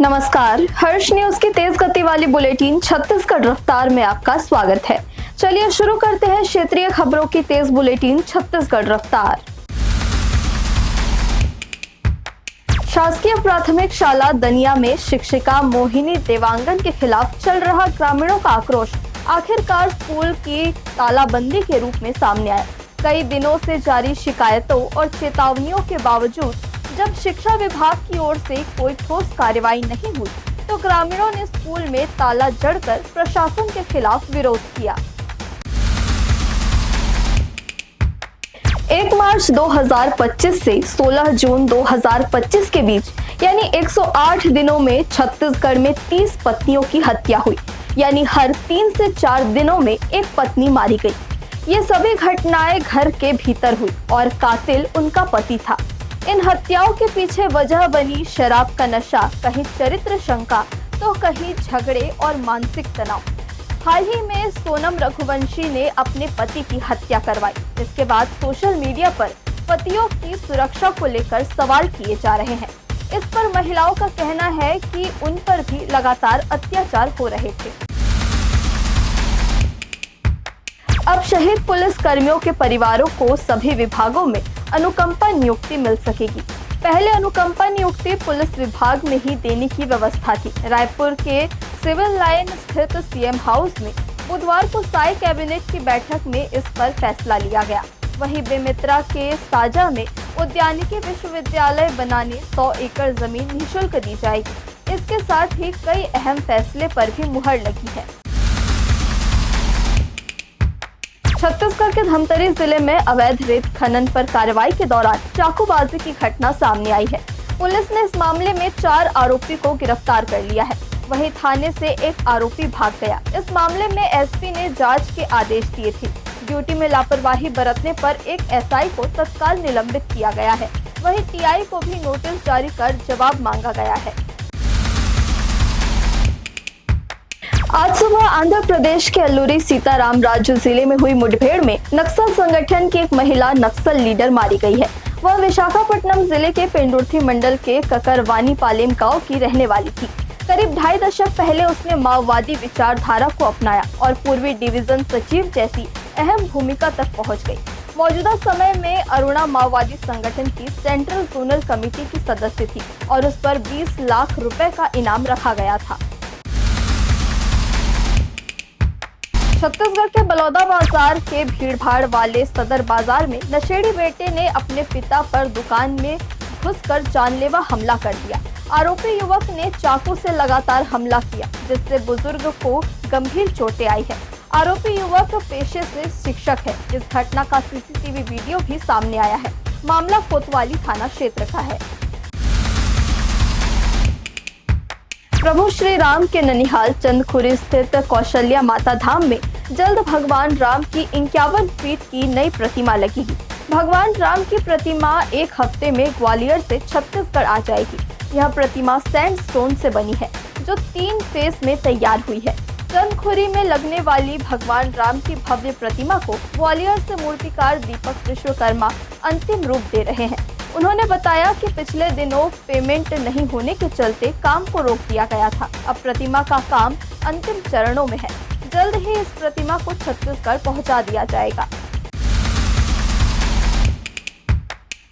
नमस्कार, हर्ष न्यूज की तेज गति वाली बुलेटिन छत्तीसगढ़ रफ्तार में आपका स्वागत है। चलिए शुरू करते हैं क्षेत्रीय खबरों की तेज बुलेटिन छत्तीसगढ़ रफ्तार। शासकीय प्राथमिक शाला दनिया में शिक्षिका मोहिनी देवांगन के खिलाफ चल रहा ग्रामीणों का आक्रोश आखिरकार स्कूल की तालाबंदी के रूप में सामने आया। कई दिनों से जारी शिकायतों और चेतावनियों के बावजूद जब शिक्षा विभाग की ओर से कोई ठोस कार्रवाई नहीं हुई तो ग्रामीणों ने स्कूल में ताला जड़कर प्रशासन के खिलाफ विरोध किया। 1 मार्च 2025 से 16 जून 2025 के बीच यानी 108 दिनों में छत्तीसगढ़ में 30 पत्नियों की हत्या हुई, यानी हर 3 से 4 दिनों में एक पत्नी मारी गई। ये सभी घटनाएं घर के भीतर हुई और कातिल उनका पति था। इन हत्याओं के पीछे वजह बनी शराब का नशा, कहीं चरित्र शंका तो कहीं झगड़े और मानसिक तनाव। हाल ही में सोनम रघुवंशी ने अपने पति की हत्या करवाई। इसके बाद सोशल मीडिया पर पतियों की सुरक्षा को लेकर सवाल किए जा रहे हैं। इस पर महिलाओं का कहना है कि उन पर भी लगातार अत्याचार हो रहे थे। अब शहीद पुलिस कर्मियों के परिवारों को सभी विभागों में अनुकंपा नियुक्ति मिल सकेगी। पहले अनुकंपा नियुक्ति पुलिस विभाग में ही देने की व्यवस्था थी। रायपुर के सिविल लाइन स्थित सीएम हाउस में बुधवार को साई कैबिनेट की बैठक में इस पर फैसला लिया गया। वहीं बेमेतरा के साजा में उद्यानिकी विश्वविद्यालय बनाने 100 एकड़ जमीन निःशुल्क दी जाएगी। इसके साथ ही कई अहम फैसले पर भी मुहर लगी है। छत्तीसगढ़ के धमतरी जिले में अवैध रेत खनन पर कार्रवाई के दौरान चाकूबाजी की घटना सामने आई है। पुलिस ने इस मामले में 4 आरोपी को गिरफ्तार कर लिया है। वहीं थाने से एक आरोपी भाग गया। इस मामले में एसपी ने जांच के आदेश दिए थे। ड्यूटी में लापरवाही बरतने पर एक एसआई को तत्काल निलंबित किया गया है। वहीं टीआई को भी नोटिस जारी कर जवाब मांगा गया है। आज सुबह आंध्र प्रदेश के अल्लूरी सीताराम राजू जिले में हुई मुठभेड़ में नक्सल संगठन की एक महिला नक्सल लीडर मारी गई है। वह विशाखापट्टनम जिले के पेंडुर्थी मंडल के ककरवानी पालेम गांव की रहने वाली थी। करीब 2.5 दशक पहले उसने माओवादी विचारधारा को अपनाया और पूर्वी डिवीजन सचिव जैसी अहम भूमिका तक पहुँच गयी। मौजूदा समय में अरुणा माओवादी संगठन की सेंट्रल जोनल कमेटी की सदस्य थी और उस पर 20 लाख रुपए का इनाम रखा गया था। छत्तीसगढ़ के बलौदा बाजार के भीड़भाड़ वाले सदर बाजार में नशेड़ी बेटे ने अपने पिता पर दुकान में घुसकर जानलेवा हमला कर दिया। आरोपी युवक ने चाकू से लगातार हमला किया, जिससे बुजुर्ग को गंभीर चोटें आई है। आरोपी युवक पेशे से शिक्षक है। इस घटना का सीसीटीवी वीडियो भी सामने आया है। मामला कोतवाली थाना क्षेत्र का है। प्रभु श्री राम के ननिहाल चंदखुरी स्थित कौशल्या माता धाम में जल्द भगवान राम की 51 फीट की नई प्रतिमा लगेगी। भगवान राम की प्रतिमा 1 हफ्ते में ग्वालियर से छत्तीसगढ़ आ जाएगी। यह प्रतिमा सैंडस्टोन से बनी है, जो 3 फेज में तैयार हुई है। चंदखुरी में लगने वाली भगवान राम की भव्य प्रतिमा को ग्वालियर से मूर्तिकार दीपक विश्वकर्मा अंतिम रूप दे रहे हैं। उन्होंने बताया कि पिछले दिनों पेमेंट नहीं होने के चलते काम को रोक दिया गया था। अब प्रतिमा का काम अंतिम चरणों में है। जल्द ही इस प्रतिमा को छत्तीसगढ़ पहुंचा दिया जाएगा।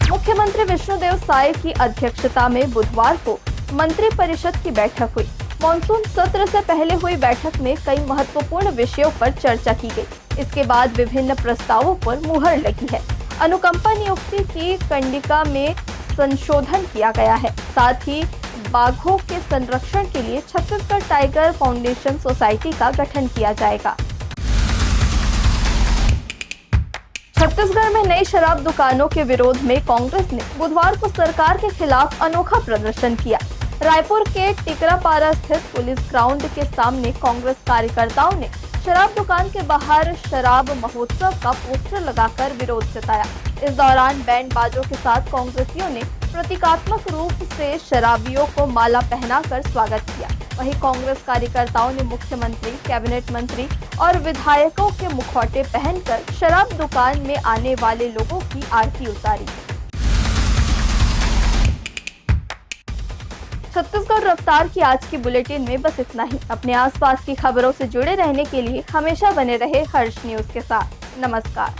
मुख्यमंत्री विष्णुदेव साय की अध्यक्षता में बुधवार को मंत्री परिषद की बैठक हुई। मॉनसून सत्र से पहले हुई बैठक में कई महत्वपूर्ण विषयों पर चर्चा की गई। इसके बाद विभिन्न प्रस्तावों पर मुहर लगी है। अनुकंपा नियुक्ति की कंडिका में संशोधन किया गया है। साथ ही बाघों के संरक्षण के लिए छत्तीसगढ़ टाइगर फाउंडेशन सोसाइटी का गठन किया जाएगा। छत्तीसगढ़ में नई शराब दुकानों के विरोध में कांग्रेस ने बुधवार को सरकार के खिलाफ अनोखा प्रदर्शन किया। रायपुर के टिकरापारा स्थित पुलिस ग्राउंड के सामने कांग्रेस कार्यकर्ताओं ने शराब दुकान के बाहर शराब महोत्सव का पोस्टर लगाकर विरोध जताया। इस दौरान बैंड बाजों के साथ कांग्रेसियों ने प्रतीकात्मक रूप से शराबियों को माला पहनाकर स्वागत किया। वहीं कांग्रेस कार्यकर्ताओं ने मुख्यमंत्री, कैबिनेट मंत्री और विधायकों के मुखौटे पहनकर शराब दुकान में आने वाले लोगों की आरती उतारी। छत्तीसगढ़ रफ्तार की आज की बुलेटिन में बस इतना ही। अपने आसपास की खबरों से जुड़े रहने के लिए हमेशा बने रहे हर्ष न्यूज के साथ। नमस्कार।